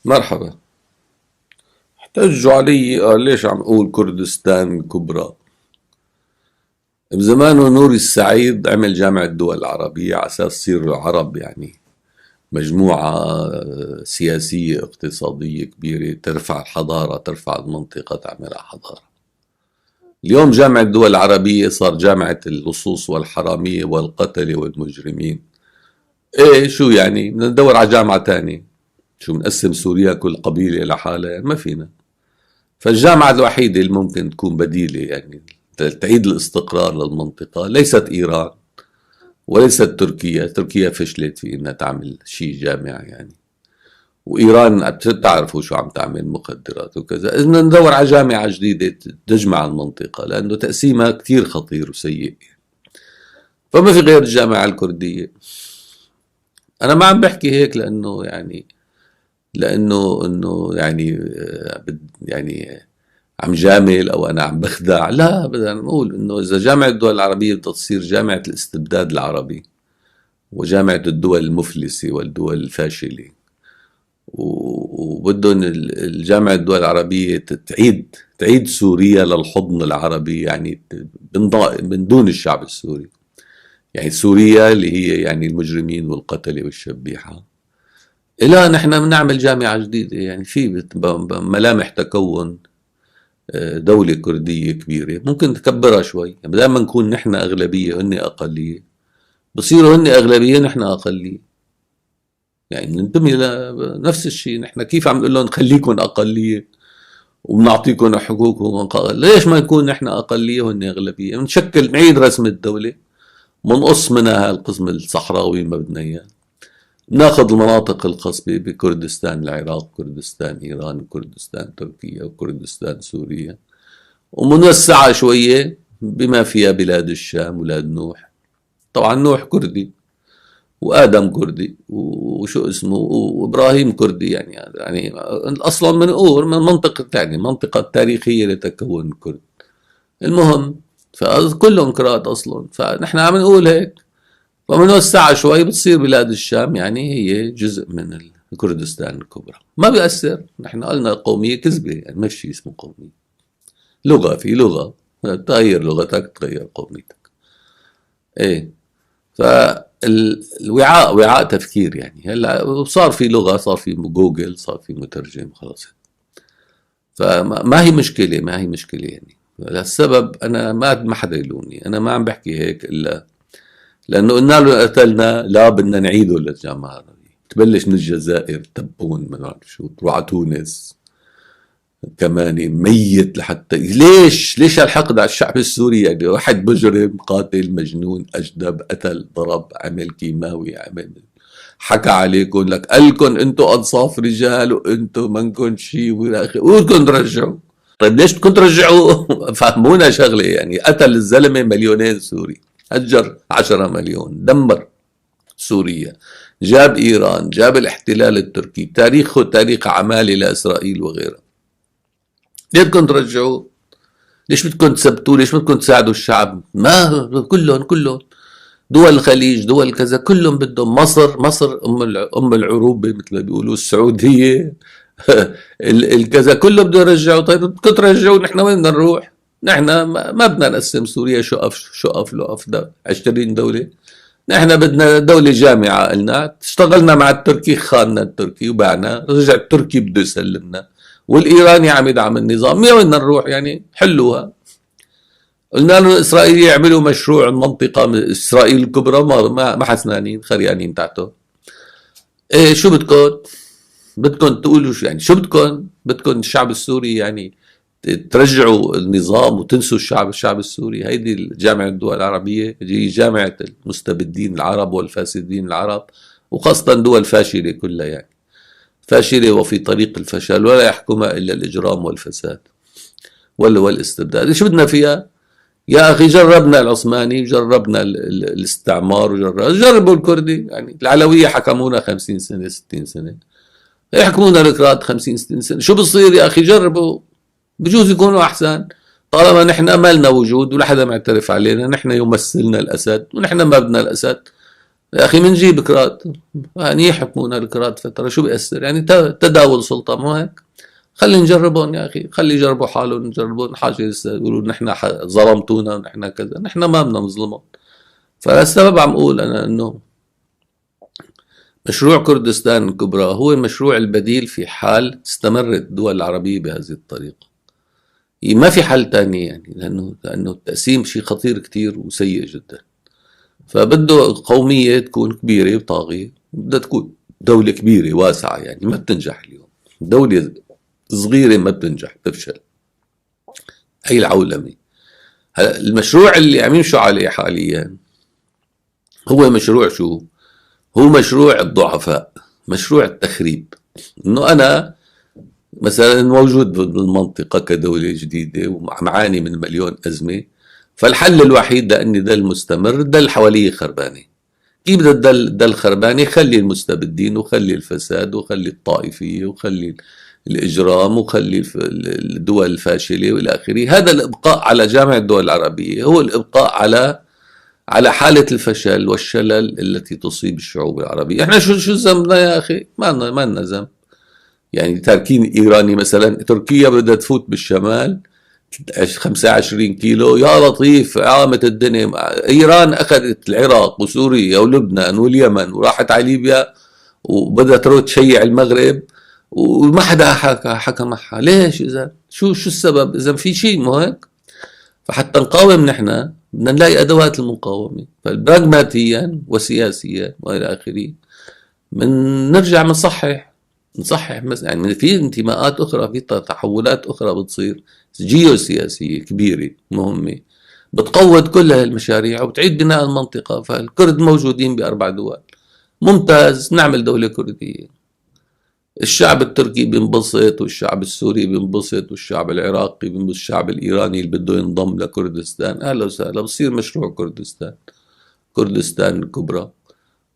مرحبا. احتجوا علي قال ليش عم اقول كردستان الكبرى. بزمانه نوري السعيد عمل جامعة الدول العربية على اساس تصير العرب يعني مجموعة سياسية اقتصادية كبيرة ترفع الحضارة، ترفع المنطقة، تعملها حضارة. اليوم جامعة الدول العربية صار جامعة اللصوص والحرامية والقتلة والمجرمين. ايه شو يعني بدنا ندور على جامعة تانية؟ شو نقسم سوريا كل قبيلة لحالها؟ يعني ما فينا. فالجامعة الوحيدة اللي ممكن تكون بديلة يعني تعيد الاستقرار للمنطقة ليست إيران وليست تركيا. تركيا فشلت في إنها تعمل شيء جامع يعني، وإيران بتعرفوا شو عم تعمل مخدرات وكذا. إذن ندور على جامعة جديدة تجمع المنطقة، لأنه تقسيمها كتير خطير وسيء. فما في غير الجامعة الكردية. أنا ما عم بحكي هيك لأنه يعني لأنه يعني يعني عم جامل او انا عم بخدع، لا بدنا نقول انه اذا جامعه الدول العربيه بدها تصير جامعه الاستبداد العربي وجامعه الدول المفلسه والدول الفاشله، وبدهم الجامعه الدول العربيه تعيد سوريا للحضن العربي، يعني من دون الشعب السوري. يعني سوريا اللي هي يعني المجرمين والقتله والشبيحه، لا نحن بنعمل جامعه جديده يعني في ملامح تكون دولة كردية كبيرة. ممكن نكبرها شوي، يعني بدل ما نكون نحن أغلبية هن أقلية، بصيروا هن أغلبية نحن أقلية. يعني ننتمي لنفس الشيء. نحن كيف عم نقول لهم خليكم أقلية وبنعطيكم حقوقكم، ليش ما نكون نحن أقلية وهن أغلبية؟ نشكل نعيد رسم الدولة، منقص منها هالقسم الصحراوي ما بدنا إياه، ناخذ المناطق الخصبة بكردستان العراق، كردستان إيران، كردستان تركيا، وكردستان سوريا، ومنوسعة شوية بما فيها بلاد الشام ولاد نوح. طبعا نوح كردي وآدم كردي وشو اسمه وإبراهيم كردي، يعني أصلا من أور من منطقة يعني منطقة تاريخية لتكون الكرد. المهم فكلهم كرات أصلا، فنحن عم نقول هيك. ومنوسعة شوي بتصير بلاد الشام يعني هي جزء من كردستان الكبرى. ما بيأثر، نحن قلنا قومية كذبة، يعني ما في شيء اسمه قومية. لغة في لغة، تغير لغتك تغير قوميتك. ايه. فالوعاء وعاء تفكير يعني. هلا صار في لغة، صار في جوجل، صار في مترجم، خلاص. فما هي مشكلة، ما هي مشكلة يعني. السبب انا ما حدا يلومني، انا ما عم بحكي هيك الا لانه قلنا له قتلنا لا بدنا نعيده للجامعة العربية. تبلش من الجزائر تبون ما بعرف شو، تروح على تونس كمان ميت لحتى ليش الحقد على الشعب السوري؟ يعني واحد مجرم قاتل مجنون اجدب قتل ضرب عمل كيماوي عمل حكى عليكم لك قالكم انتم انصاف رجال وانتم منكم شيء والى اخره، وبدكم ترجعوا. طيب ليش بدكم ترجعوا؟ فهمونا شغله يعني. قتل الزلمه مليونين سوري، هجر 10 مليون، دمر سوريا، جاب ايران، جاب الاحتلال التركي، تاريخه تاريخ عمالي لاسرائيل وغيرها. ليه بدكم ترجعوه؟ ليش بدكم تثبتوه؟ ليش بدكم تساعدوا الشعب؟ ما كلهم دول الخليج، دول كذا، كلهم بدهم. مصر ام العروبه مثل ما بيقولوا، السعوديه الكذا، كله بده يرجعوا. طيب بدكم ترجعوا، نحن وين بدنا نروح؟ نحن ما بدنا نقسم سوريا شقف لقف 20 دوله. نحن بدنا دولة جامعة. قلنا اشتغلنا مع التركي، خاننا التركي وبعنا، رجع التركي بده يسلمنا، والإيراني عم يدعم النظام. وين بدنا نروح يعني؟ حلوها. قلنا له الإسرائيل يعملوا مشروع المنطقة إسرائيل الكبرى، ما حسنانين خريانين تحته. إيه شو بدكم؟ بدكم تقولوا شو يعني؟ شو بدكم الشعب السوري يعني ترجعوا النظام وتنسوا الشعب السوري؟ هيدي الجامعة الدول العربية هي جامعة المستبدين العرب والفاسدين العرب، وخاصة دول فاشلة كلها يعني، فاشلة وفي طريق الفشل، ولا يحكمها إلا الإجرام والفساد والاستبداد. شو بدنا فيها؟ يا أخي جربنا العثماني، وجربنا الاستعمار، جربوا الكردي. يعني العلوية حكمونا 50 سنة 60 سنة، يحكمونا الكراد 50 60 سنة. شو بصير يا أخي؟ جربوا، بجوز يكونوا أحسن. طالما نحن ما لنا وجود ولا حدا معترف علينا، نحن يمثلنا الأسد ونحن ما بدنا الأسد. يا أخي منجيب كراد، يعني يحكمونا الكراد فترة، شو بيأثر يعني؟ تداول سلطة، مو هيك؟ خلي نجربهم يا أخي، خلي يجربوا حالهم، نجربون حاجة يقولوا نحن ظلمتونا ونحن كذا، نحن ما بدنا نظلمهم. فالسبب عم أقول أنا إنه مشروع كردستان الكبرى هو المشروع البديل في حال استمرت الدول العربية بهذه الطريقة. ما في حل تاني يعني، لأنه التقسيم شيء خطير كتير وسيء جدا. فبده قومية تكون كبيرة وطاغية، بدها تكون دولة كبيرة واسعة، يعني ما بتنجح اليوم. دولة صغيرة ما بتنجح، بتفشل. هي العولمة. هلا المشروع اللي عم يمشوا عليه حاليا هو مشروع شو؟ هو مشروع الضعفاء، مشروع التخريب. انه انا مثلا موجود بالمنطقة كدولة جديدة ومعاني من مليون أزمة، فالحل الوحيد لأني ضل مستمر ضل حواليه خربانة. كيف بدها تضل خربانة؟ خلي المستبدين، وخلي الفساد، وخلي الطائفية، وخلي الإجرام، وخلي الدول الفاشلة وإلى آخره. هذا الإبقاء على جامع الدول العربية هو الإبقاء على حالة الفشل والشلل التي تصيب الشعوب العربية. احنا شو ذنبنا يا أخي؟ ما لنا ذنب. يعني تاركين إيراني مثلا، تركيا بدها تفوت بالشمال 25 كيلو، يا لطيف عامة الدنيا. إيران أخذت العراق وسوريا ولبنان واليمن وراحت على ليبيا، وبدها تروح تشيع المغرب، وما حدا حكى معها. ليش؟ إذا شو السبب؟ إذا في شيء مو هيك؟ فحتى نقاوم نحن بدنا نلاقي أدوات المقاومة، فالبراغماتيا وسياسيا وإلى آخره. نرجع نصحح يعني في انتماءات أخرى، في تحولات أخرى بتصير جيوسياسية كبيرة مهمة بتقوض كل هالمشاريع وبتعيد بناء المنطقة. فالكرد موجودين بأربع دول، ممتاز، نعمل دولة كردية. الشعب التركي بينبسط، والشعب السوري بينبسط، والشعب العراقي بينبسط، والشعب الإيراني اللي بده ينضم لكردستان، أهلا وسهلا، بصير مشروع كردستان الكبرى.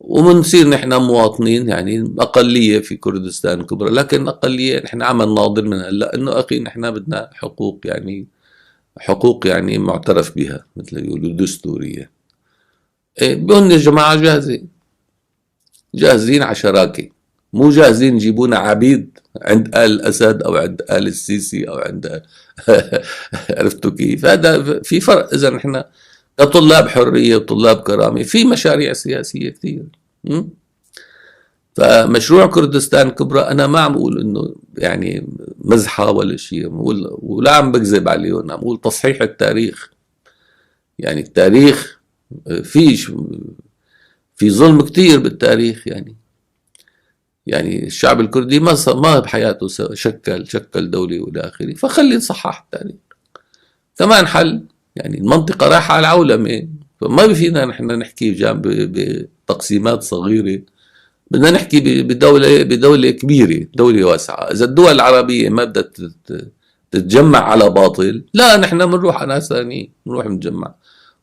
ومنصير نحن مواطنين، يعني أقلية في كردستان الكبرى، لكن أقلية نحن عمل ناظر من هلا إنه أخي نحن بدنا حقوق يعني معترف بها، مثل يقولوا دستورية. إيه بقولنا يا جماعة جاهزين على شراكة، مو جاهزين يجيبونا عبيد عند آل الأسد أو عند آل السيسي أو عند عرفتوا كيف؟ هذا في فرق. إذا نحن كطلاب حرية وطلاب كرامة في مشاريع سياسية كثير. فمشروع كردستان الكبرى أنا ما عم أقول إنه يعني مزحة ولا شيء، ولا عم بكذب عليهم، عم أقول تصحيح التاريخ. يعني التاريخ في ظلم كتير بالتاريخ. يعني الشعب الكردي ما بحياته شكل دولة وإلى آخره، فخلي نصحح التاريخ. كمان حل، يعني المنطقة رايحة على العولمة، فما بفينا نحن نحكي بتقسيمات صغيرة. بدنا نحكي بدولة كبيرة، دولة واسعة. إذا الدول العربية ما بدها تتجمع على باطل، لا نحن بنروح على ناس ثانيين، نروح نتجمع.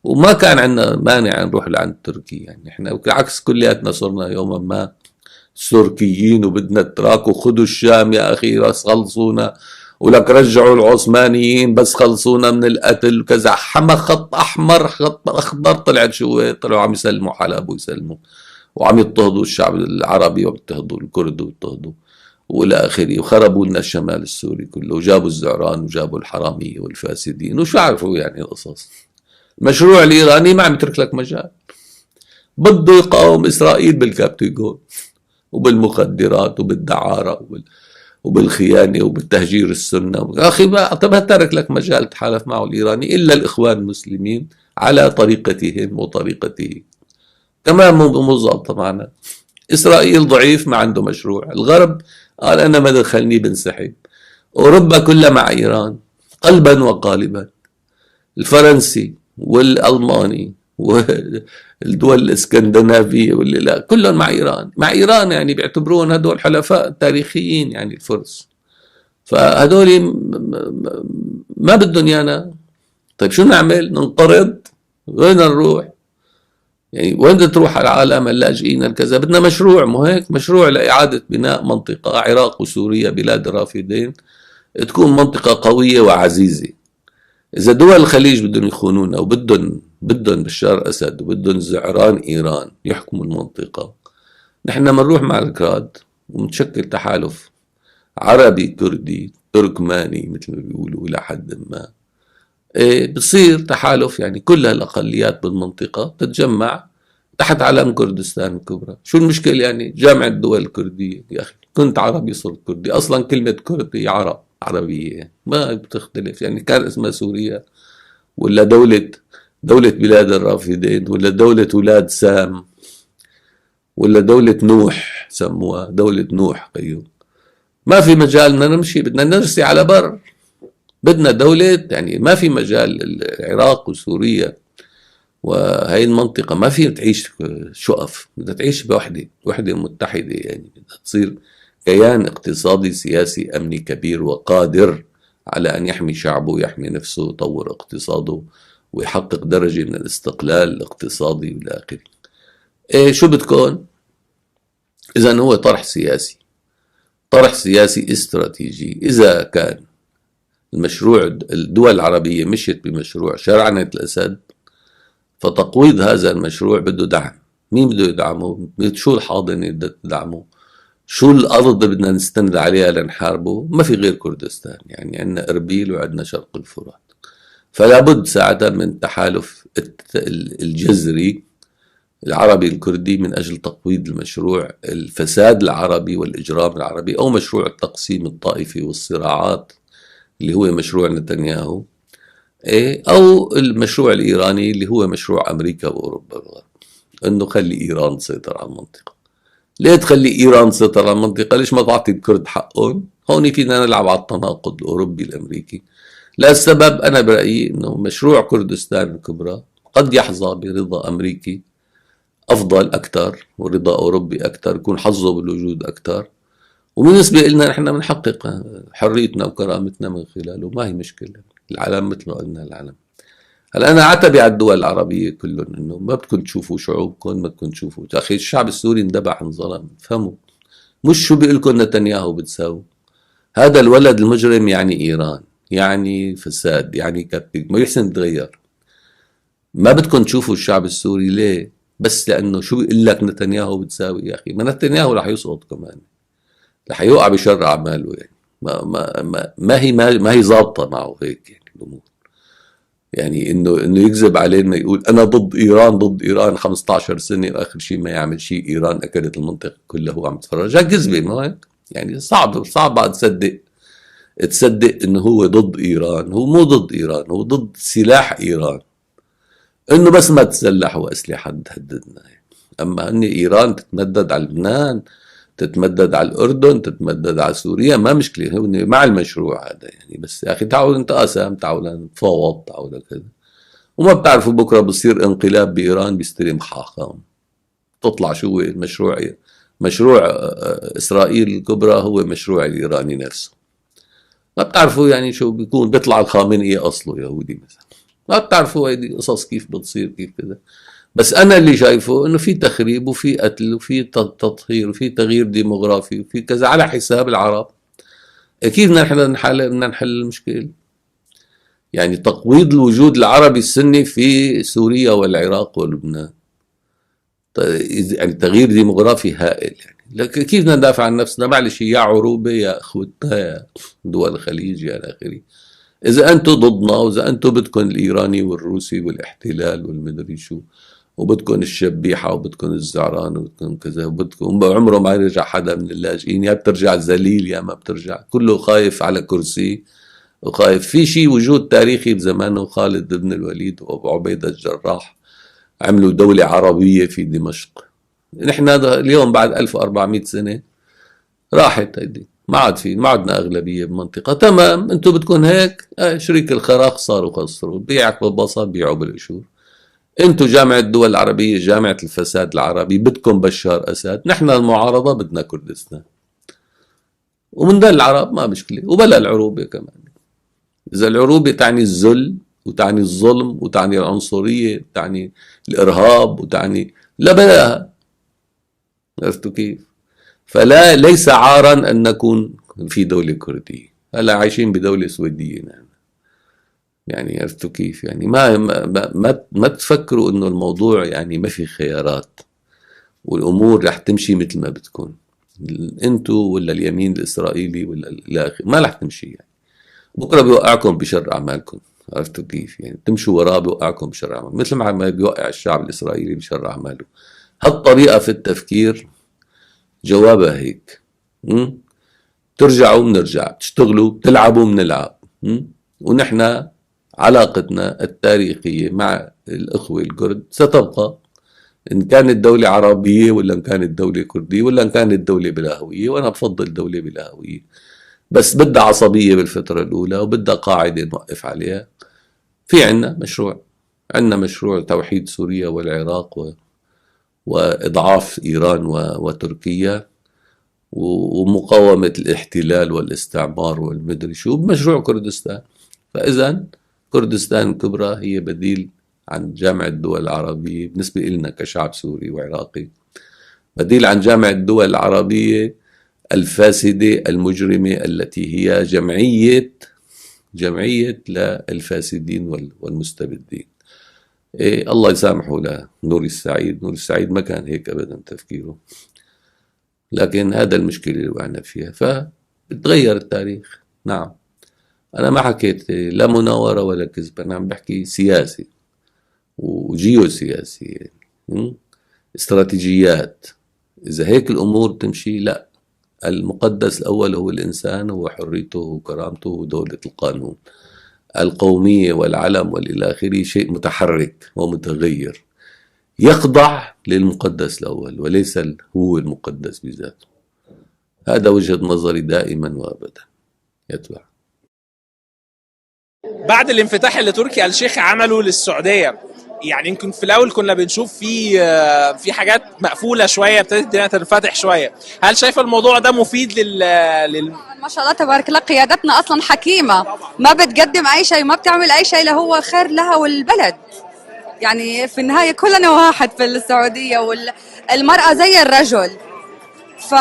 وما كان عندنا مانع نروح لعند تركي، يعني احنا بالعكس كلياتنا صرنا يوما ما سوركيين، وبدنا التراك، وخذوا الشام يا أخي بس خلصونا، ولك رجعوا العثمانيين بس خلصونا من القتل وكذا. حما خط أحمر خط أخضر، طلعت شو؟ طلعوا عم يسلموا حلب ويسلموا، وعم يضطهدوا الشعب العربي، وبيضطهدوا الكرد وبيضطهدوا والى اخره، وخربوا لنا الشمال السوري كله، وجابوا الزعران وجابوا الحراميه والفاسدين، وشو عرفوا يعني القصص. المشروع الايراني ما عم يترك لك مجال، بده يقاوم اسرائيل بالكابتيجون وبالمخدرات وبالدعاره وبالخيانه وبالتهجير السنه. اخي طب ترك لك مجال تحالف معه الايراني الا الاخوان المسلمين على طريقتهم وطريقته. كمان مو ظابطه معنا. إسرائيل ضعيف، ما عنده مشروع. الغرب قال أنا ما دخلني بنسحب. أوروبا كلها مع إيران قلبا وقالبا. الفرنسي والألماني والدول الاسكندنافية واللي لا كلهم مع إيران يعني بيعتبرون هدول حلفاء تاريخيين، يعني الفرس. فهدول ما بدهم يانا. طيب شو نعمل؟ ننقرض؟ وين نروح؟ يعني وين بدها تروح العالم اللاجئين الكذا؟ بدنا مشروع، مو هيك؟ مشروع لإعادة بناء منطقة عراق وسوريا بلاد الرافدين تكون منطقة قوية وعزيزة. إذا دول الخليج بدهم يخونونا وبدهم بدهم بشار أسد وبدهم زعران إيران يحكموا المنطقة، نحن منروح مع الكراد ومتشكل تحالف عربي كردي تركماني مثل ما بيقولوا إلى حد ما. بصير تحالف، يعني كل هالأقليات بالمنطقة تتجمع تحت علم كردستان الكبرى. شو المشكلة يعني؟ جامعة الدول الكردية يا أخي، كنت عربي صرت كردي، أصلا كلمة كرد هي عربية ما بتختلف. يعني كان اسمها سوريا ولا دولة بلاد الرافدين ولا دولة ولاد سام ولا دولة نوح، سموها دولة نوح. أيوه، ما في مجال بدنا نمشي، بدنا نرسي على بر، بدنا دولة. يعني ما في مجال العراق وسوريا وهي المنطقة ما فيها تعيش شقف، بدها تعيش بوحدة، وحدة متحدة. يعني بدها تصير كيان اقتصادي سياسي أمني كبير وقادر على أن يحمي شعبه ويحمي نفسه ويطور اقتصاده ويحقق درجة من الاستقلال الاقتصادي والى آخره. إيه شو بتكون؟ إذا هو طرح سياسي، طرح سياسي استراتيجي. إذا كان المشروع الدول العربية مشيت بمشروع شرعنة الأسد، فتقويض هذا المشروع بده دعم. مين بده يدعمه؟ شو الحاضنة بدها تدعمه؟ شو الأرض بدنا نستند عليها لنحاربه؟ ما في غير كردستان. يعني عندنا إربيل وعندنا شرق الفرات، فلا بد ساعتها من تحالف الجذري العربي الكردي من أجل تقويض المشروع الفساد العربي والإجرام العربي، أو مشروع التقسيم الطائفي والصراعات اللي هو مشروع نتنياهو، أو المشروع الإيراني اللي هو مشروع أمريكا وأوروبا والغرب، أنه خلي إيران تسيطر على المنطقة. ليه تخلي إيران تسيطر على المنطقة؟ ليش ما تعطي الكرد حقهم؟ هون فينا نلعب على التناقض الأوروبي الأمريكي. لا، السبب أنا برأيي أنه مشروع كردستان الكبرى قد يحظى برضا أمريكي أفضل أكثر ورضا أوروبي أكثر، يكون حظه بالوجود أكثر، وبالنسبة لنا نحن بنحقق حريتنا وكرامتنا من خلاله. ما هي مشكلة، العالم مثل ما قلنا العالم. هلا أنا عتبي على الدول العربية كلهم إنه ما بدكم تشوفوا شعوبكم، ما بدكم تشوفوا. يا أخي الشعب السوري اندبح انظلم، فهموا. مش شو بيقول لكم نتنياهو بتساوي. هذا الولد المجرم يعني إيران، يعني فساد، يعني كتك، ما يحسن يتغير. ما بدكم تشوفوا الشعب السوري. ليه؟ بس لأنه شو بيقول لك نتنياهو بتساوي. يا أخي ما نتنياهو رح يسقط كمان، رح يوقع بشر أعماله. يعني ما هي ظابطة معه هيك يعني الأمور. يعني انه يكذب علينا يقول انا ضد ايران، ضد ايران 15 سنه واخر شيء ما يعمل شيء، ايران اكلت المنطقه كلها وهو عم يتفرج. كذبه، ما هيك؟ يعني صعب بعد تصدق انه هو ضد ايران. هو مو ضد ايران، هو ضد سلاح ايران، انه بس ما تسلحوا اسلحه تهددنا. يعني اما ان ايران تتمدد على لبنان، تتمدد على الأردن، تتمدد على سوريا، ما مشكلة، هو مع المشروع هذا. يعني بس يا أخي تعالوا نتقاسم، تعالوا نتفاوض، تعالوا كذا. وما بتعرفوا بكرة بصير انقلاب بإيران بيستلم حاخام، تطلع شو المشروع؟ مشروع إسرائيل الكبرى هو مشروع الإيراني نفسه. ما بتعرفوا يعني شو بيكون، بيطلع الخامنئي أصله يهودي مثلا. ما بتعرفوا هيدي قصص كيف بتصير كيف كذا. بس انا اللي شايفه انه في تخريب وفي قتل وفي تطهير وفي تغيير ديموغرافي وفي كذا على حساب العرب. كيف بدنا نحل المشكله؟ يعني تقويض الوجود العربي السني في سوريا والعراق ولبنان، يعني تغيير ديموغرافي هائل. يعني لكن كيف بدنا ندافع عن نفسنا؟ معلش يا عروبه يا اخوتنا يا دول الخليج يا اخره. اذا انتم ضدنا واذا انتم بدكم الايراني والروسي والاحتلال والمدري شو، وبدكم الشبيحة وبدكم الزعران وبدكم كذا وبدكم، عمره ما يرجع حدا من اللاجئين، يا بترجع ذليل يا ما بترجع، كله خايف على كرسي وخايف. في شيء وجود تاريخي بزمانه خالد بن الوليد وابو عبيدة الجراح عملوا دولة عربية في دمشق. نحن اليوم بعد 1400 سنة راحت هيدي، ما عدنا أغلبية بمنطقة. تمام، انتم بدكم هيك، شريك الخراق صاروا خسروا، بيعك بالبساط بيعوا بالقشور. انتو جامعة الدول العربية، جامعة الفساد العربي، بدكم بشار أسد، نحن المعارضة بدنا كردستان. ومن ده العرب ما مشكلة، وبلا العروبة كمان. إذا العروبة تعني الذل وتعني الظلم وتعني العنصرية وتعني الإرهاب وتعني، لا بلاها. عرفتوا كيف؟ فلا، ليس عارا أن نكون في دولة كردية. هلا عايشين بدولة سويدية نحن، يعني عرفتوا كيف؟ يعني ما تفكروا انه الموضوع يعني ما في خيارات والامور رح تمشي مثل ما بتكون. انتو ولا اليمين الاسرائيلي ولا الاخر ما رح تمشي يعني. بكره بيوقعكم بشر اعمالكم. عرفتوا كيف؟ يعني تمشوا وراه بيوقعكم بشر اعمالكم مثل ما بيوقع الشعب الاسرائيلي بشر اعماله. هالطريقه في التفكير جوابها هيك. ترجعوا بنرجع، تشتغلوا بتلعبوا بنلعب. ونحن علاقتنا التاريخية مع الأخوة الكرد ستبقى، إن كانت دولة عربية ولا إن كانت دولة كردية ولا إن كانت دولة بلا هوية، وأنا بفضل دولة بلا هوية، بس بدها عصبية بالفترة الأولى وبدها قاعدة نوقف عليها. في عندنا مشروع توحيد سوريا والعراق وإضعاف إيران وتركيا ومقاومة الاحتلال والاستعمار والمدري شو بمشروع كردستان. فإذا كردستان الكبرى هي بديل عن جامعة الدول العربية بالنسبة لنا كشعب سوري وعراقي، بديل عن جامعة الدول العربية الفاسدة المجرمة التي هي جمعية للفاسدين والمستبدين. إيه الله يسامحه لنور السعيد. نور السعيد ما كان هيك أبدا تفكيره، لكن هذا المشكلة اللي وقعنا فيها، فبتغير التاريخ. نعم، أنا ما حكيت لا مناورة ولا كذب، أنا عم بحكي سياسي وجيوسياسي يعني. استراتيجيات. إذا هيك الأمور تمشي، لا، المقدس الأول هو الإنسان، هو حريته وكرامته ودولة القانون. القومية والعلم والإلى آخره شيء متحرك ومتغير يخضع للمقدس الأول وليس هو المقدس بذاته. هذا وجهة نظري دائما وأبدا. يتبع بعد الانفتاح اللي تركي آل الشيخ عمله للسعوديه، يعني يمكن في الاول كنا بنشوف في حاجات مقفوله شويه، ابتدت الدنيا تنفتح شويه. هل شايف الموضوع ده مفيد ما شاء الله تبارك الله، قيادتنا اصلا حكيمه، ما بتقدم اي شيء، ما بتعمل اي شيء اللي هو خير لها والبلد. يعني في النهايه كلنا واحد في السعوديه، والمراه زي الرجل. ف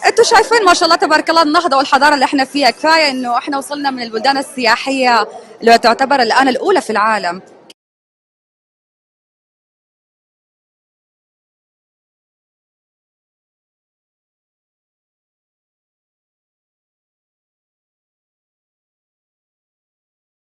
انتوا شايفين ما شاء الله تبارك الله النهضه والحضاره اللي احنا فيها. كفايه انه احنا وصلنا من البلدان السياحيه اللي تعتبر الان الاولى في العالم.